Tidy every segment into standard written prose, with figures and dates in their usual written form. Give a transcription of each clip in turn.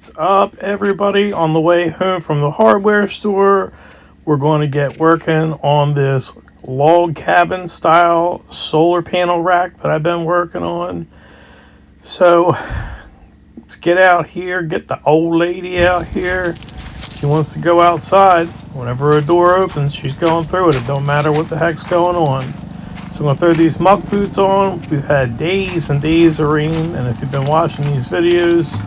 What's up, everybody? On the way home from the hardware store, we're going to get working on this log cabin style solar panel rack that I've been working on. So let's get out here, get the old lady out here. She wants to go outside. Whenever a door opens, she's going through it. It don't matter what the heck's going on. So I'm going to throw these muck boots on. We've had days and days of rain, and if you've been watching these videos,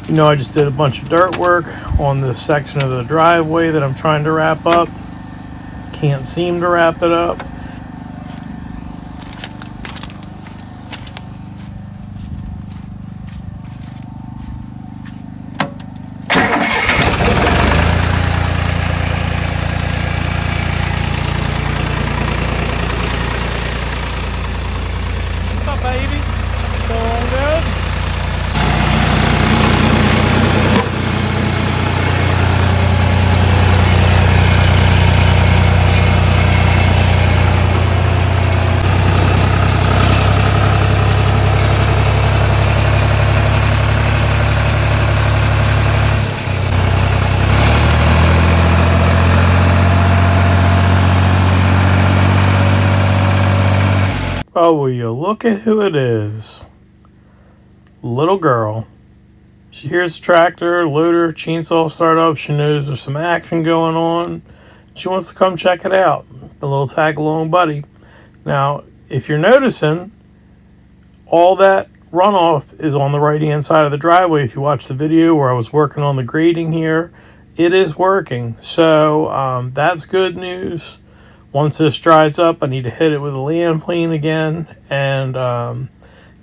you know I just did a bunch of dirt work on this section of the driveway that I'm trying to wrap up. Can't seem to wrap it up. What's up, baby? Going good? Oh, will you look at who it is? Little girl. She hears the tractor, loader, chainsaw start up. She knows there's some action going on. She wants to come check it out. A little tag along buddy. Now, if you're noticing, all that runoff is on the right hand side of the driveway. If you watch the video where I was working on the grading here, it is working. So that's good news. Once this dries up, I need to hit it with a land plane again and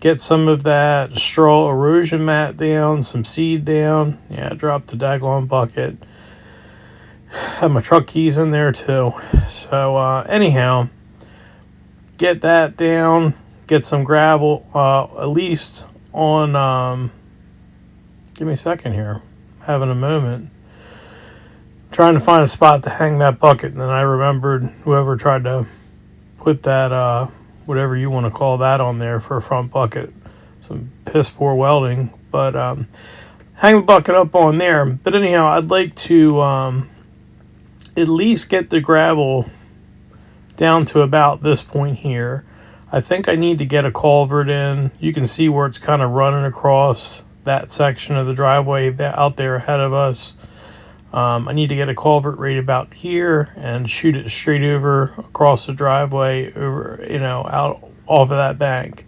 get some of that straw erosion mat down, some seed down. Yeah, I dropped the daggone bucket. Have my truck keys in there too. So anyhow, get that down, get some gravel, at least on, give me a second here, I'm having a moment. Trying to find a spot to hang that bucket, and then I remembered whoever tried to put that, whatever you want to call that on there for a front bucket. Some piss poor welding, but hang the bucket up on there. But anyhow, I'd like to at least get the gravel down to about this point here. I think I need to get a culvert in. You can see where it's kind of running across that section of the driveway out there ahead of us. I need to get a culvert right about here and shoot it straight over across the driveway, over, out off of that bank.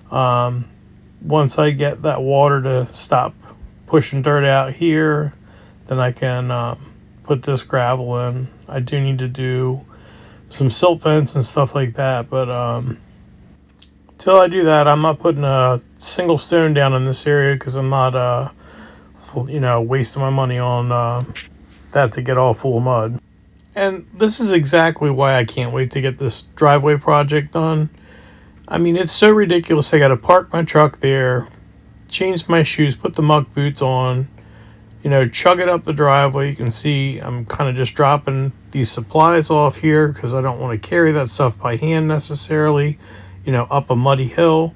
Once I get that water to stop pushing dirt out here, then I can put this gravel in. I do need to do some silt fence and stuff like that, but till I do that, I'm not putting a single stone down in this area because I'm not wasting my money on that to get all full of mud. And this is exactly why I can't wait to get this driveway project done. I mean, it's so ridiculous. I got to park my truck there, change my shoes, put the muck boots on, chug it up the driveway. You can see I'm kind of just dropping these supplies off here because I don't want to carry that stuff by hand necessarily, up a muddy hill.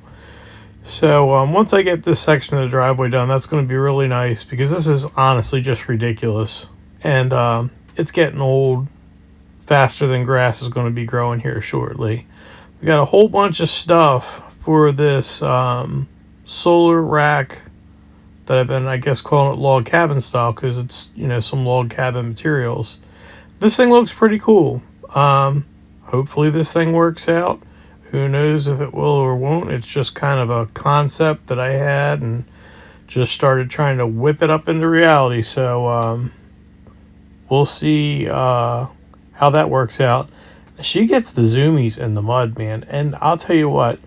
So once I get this section of the driveway done, that's going to be really nice because this is honestly just ridiculous. And it's getting old faster than grass is going to be growing here shortly. We got a whole bunch of stuff for this solar rack that I've been, I guess, calling it log cabin style because it's, some log cabin materials. This thing looks pretty cool. Hopefully this thing works out. Who knows if it will or won't. It's just kind of a concept that I had and just started trying to whip it up into reality. So we'll see how that works out. She gets the zoomies in the mud, man. And I'll tell you what,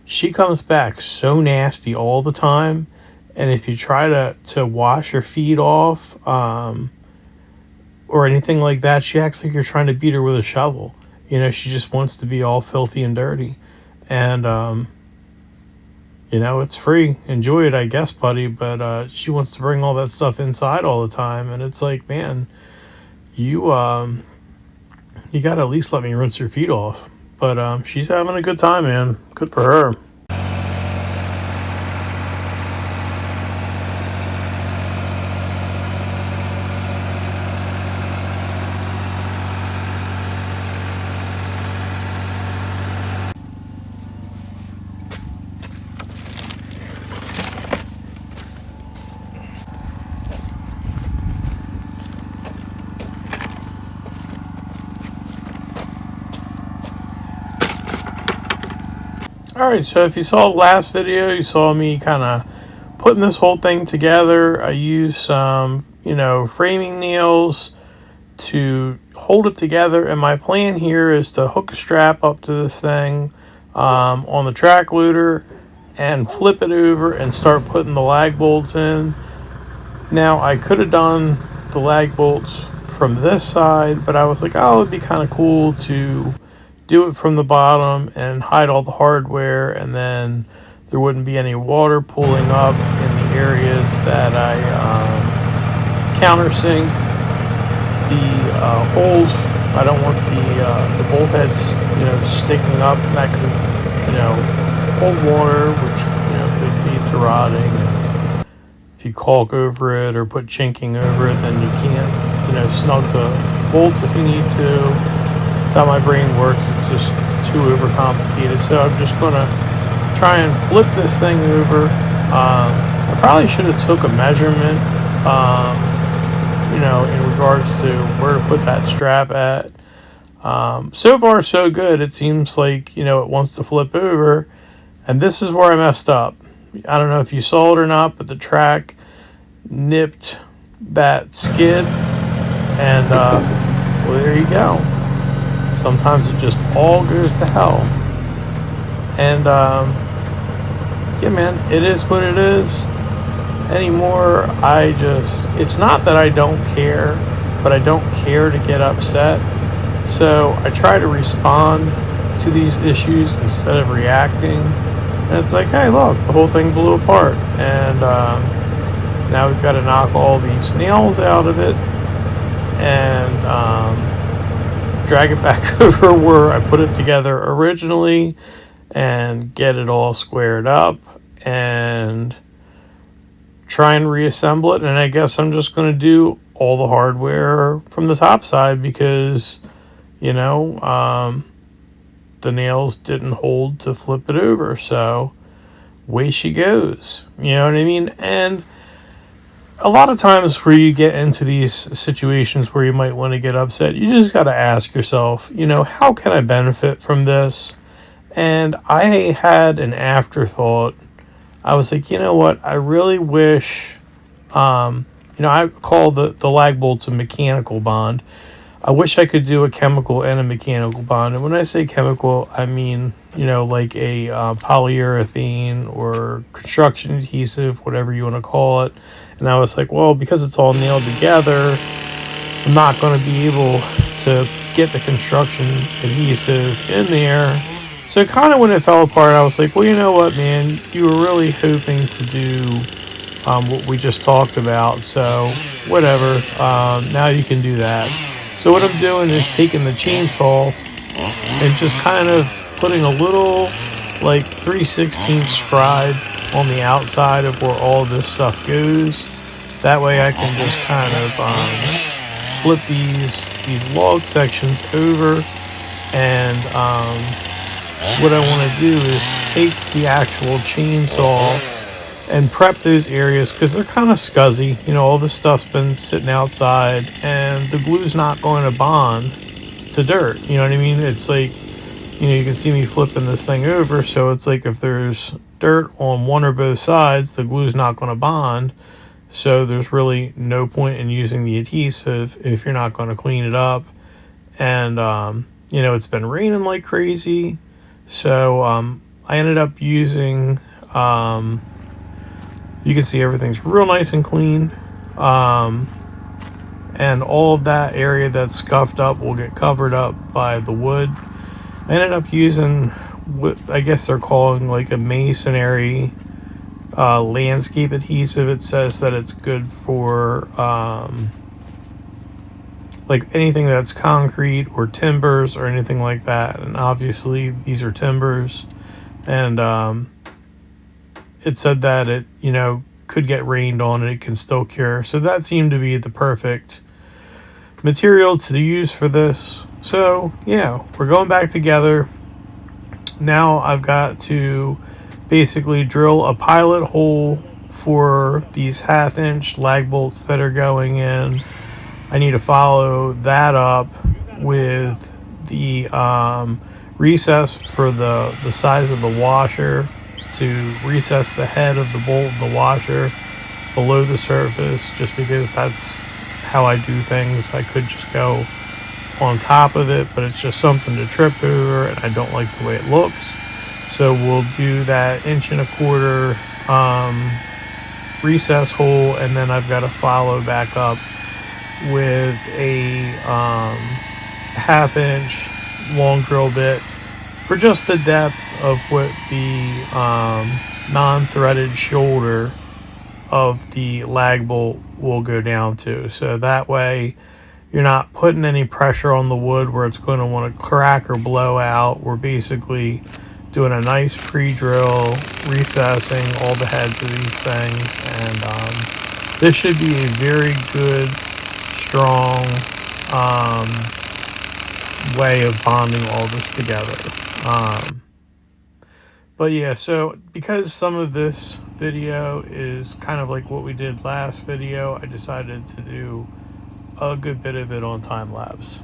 she comes back so nasty all the time. And if you try to wash her feet off or anything like that, she acts like you're trying to beat her with a shovel. She just wants to be all filthy and dirty. And, it's free. Enjoy it, I guess, buddy. But she wants to bring all that stuff inside all the time. And it's like, man, you got to at least let me rinse your feet off. But she's having a good time, man. Good for her. Alright, so if you saw the last video, you saw me kind of putting this whole thing together. I used some, framing nails to hold it together, and my plan here is to hook a strap up to this thing on the track loader and flip it over and start putting the lag bolts in. Now, I could have done the lag bolts from this side, but I was like, oh, it'd be kind of cool to do it from the bottom and hide all the hardware, and then there wouldn't be any water pooling up in the areas that I countersink. The holes, I don't want the bolt heads, sticking up. That could, hold water, which, could lead to rotting. And if you caulk over it or put chinking over it, then you can't, snug the bolts if you need to. That's how my brain works. It's just too overcomplicated. So I'm just going to try and flip this thing over. I probably should have took a measurement, in regards to where to put that strap at. So far, so good. It seems like, it wants to flip over. And this is where I messed up. I don't know if you saw it or not, but the track nipped that skid. And, well, there you go. Sometimes it just all goes to hell. And, yeah, man, it is what it is. Anymore, it's not that I don't care, but I don't care to get upset. So I try to respond to these issues instead of reacting. And it's like, hey, look, the whole thing blew apart. And now we've got to knock all these nails out of it and drag it back over where I put it together originally and get it all squared up and try and reassemble it. And I guess I'm just going to do all the hardware from the top side because, the nails didn't hold to flip it over. So away she goes. You know what I mean? And a lot of times where you get into these situations where you might want to get upset, you just got to ask yourself, how can I benefit from this? And I had an afterthought. I was like, you know what? I really wish, I call the lag bolts a mechanical bond. I wish I could do a chemical and a mechanical bond. And when I say chemical, I mean, like a polyurethane or construction adhesive, whatever you want to call it. And I was like, well, because it's all nailed together, I'm not going to be able to get the construction adhesive in there. So kind of when it fell apart, I was like, well, you know what, man? You were really hoping to do what we just talked about. So whatever. Now you can do that. So what I'm doing is taking the chainsaw and just kind of putting a little, 3/16 scribe on the outside of where all this stuff goes. That way I can just kind of flip these log sections over, and what I want to do is take the actual chainsaw and prep those areas because they're kind of scuzzy. All this stuff's been sitting outside and the glue's not going to bond to dirt. You know what I mean? It's like, you can see me flipping this thing over. So it's like if there's dirt on one or both sides, the glue's not going to bond. So there's really no point in using the adhesive if you're not going to clean it up. And, it's been raining like crazy. So I ended up using, you can see everything's real nice and clean. And all of that area that's scuffed up will get covered up by the wood. I ended up using what I guess they're calling like a masonry landscape adhesive. It says that it's good for anything that's concrete or timbers or anything like that. And obviously these are timbers. And it said that it, could get rained on and it can still cure. So that seemed to be the perfect material to use for this. So yeah, we're going back together. Now I've got to basically drill a pilot hole for these 1/2-inch lag bolts that are going in. I need to follow that up with the recess for the size of the washer, to recess the head of the bolt of the washer below the surface, just because that's how I do things. I could just go on top of it, but it's just something to trip over, and I don't like the way it looks. So we'll do that 1.25 inch recess hole, and then I've got to follow back up with a 1/2 inch long drill bit for just the depth of what the non-threaded shoulder of the lag bolt will go down to. So that way you're not putting any pressure on the wood where it's going to want to crack or blow out. We're basically doing a nice pre-drill, recessing all the heads of these things, and this should be a very good, strong way of bonding all this together. But yeah, so because some of this video is kind of like what we did last video, I decided to do a good bit of it on time lapse.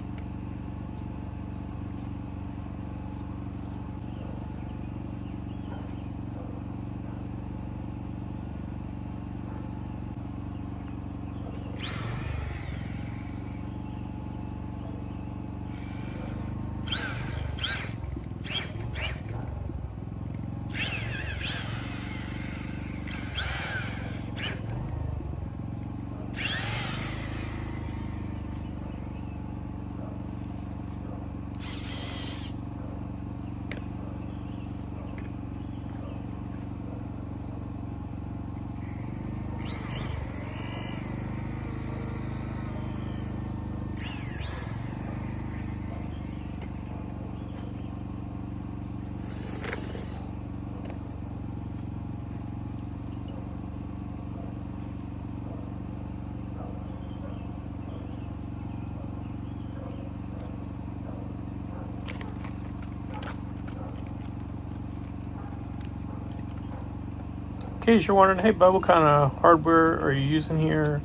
In case you're wondering, hey Bub, what kind of hardware are you using here?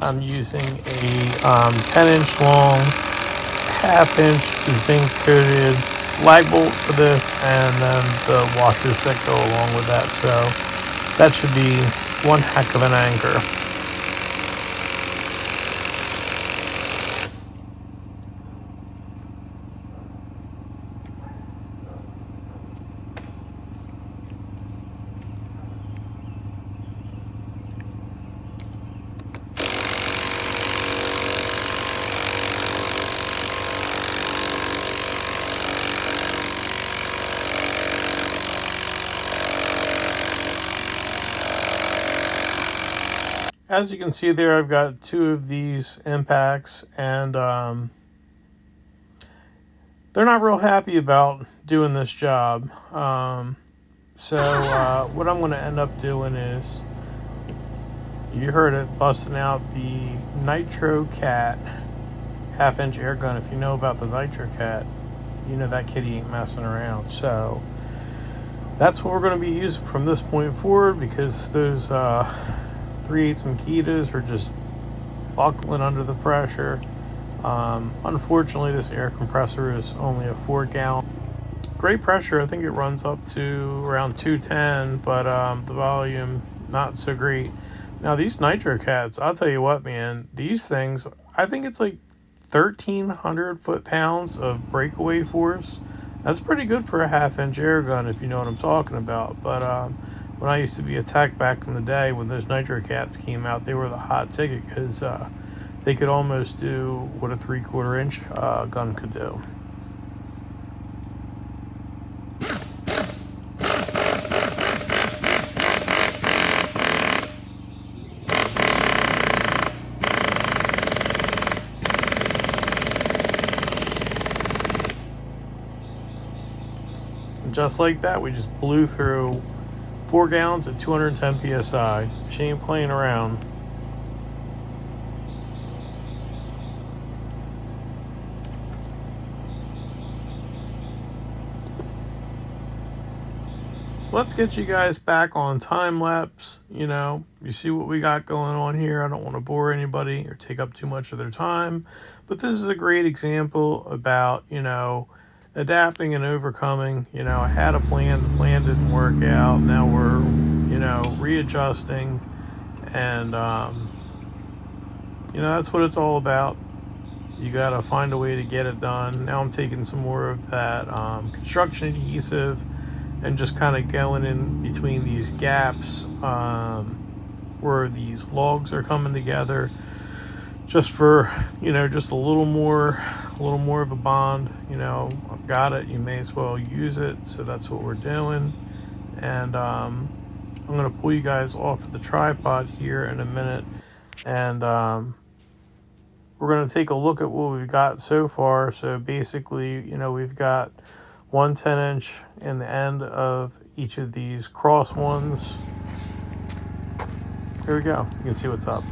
I'm using a 10-inch long, 1/2 inch zinc coated lag bolt for this, and then the washers that go along with that. So that should be one heck of an anchor. As you can see there, I've got 2 of these impacts, and they're not real happy about doing this job. So what I'm going to end up doing is, you heard it, busting out the Nitro Cat 1/2 inch air gun. If you know about the Nitro Cat, you know that kitty ain't messing around. So that's what we're going to be using from this point forward, because those 3/8 Makitas are just buckling under the pressure. Unfortunately, this air compressor is only a 4-gallon. Great pressure. I think it runs up to around 210, but the volume not so great. Now these Nitro Cats, I'll tell you what, man, these things, I think it's like 1,300 foot-pounds of breakaway force. That's pretty good for a 1/2 inch air gun, if you know what I'm talking about. But when I used to be a tech back in the day, when those Nitro Cats came out, they were the hot ticket, because they could almost do what a 3/4 inch gun could do. And just like that, we just blew through 4 gallons at 210 psi. She ain't playing around. Let's get you guys back on time lapse. You know, you see what we got going on here. I don't want to bore anybody or take up too much of their time, but this is a great example about, you know, adapting and overcoming. You know, I had a plan, the plan didn't work out. Now we're, you know, readjusting, and you know, that's what it's all about. You got to find a way to get it done. Now I'm taking some more of that construction adhesive and just kind of going in between these gaps where these logs are coming together, just for, you know, just a little more of a bond. You know, I've got it, you may as well use it. So that's what we're doing. And I'm going to pull you guys off of the tripod here in a minute, and we're going to take a look at what we've got so far. So basically, you know, we've got 1 10-inch in the end of each of these cross ones. Here we go. You can see what's up.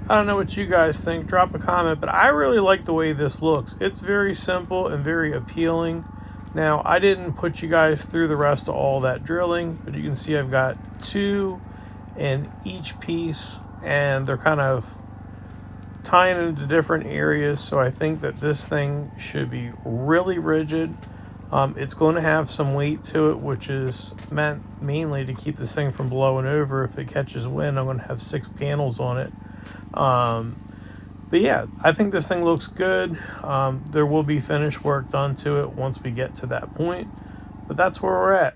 I don't know what you guys think. Drop a comment, but I really like the way this looks. It's very simple and very appealing. Now, I didn't put you guys through the rest of all that drilling, but you can see I've got 2 in each piece, and they're kind of tying into different areas. So I think that this thing should be really rigid. It's going to have some weight to it, which is meant mainly to keep this thing from blowing over. If it catches wind, I'm going to have 6 panels on it. But yeah, I think this thing looks good. There will be finish work done to it once we get to that point, but that's where we're at.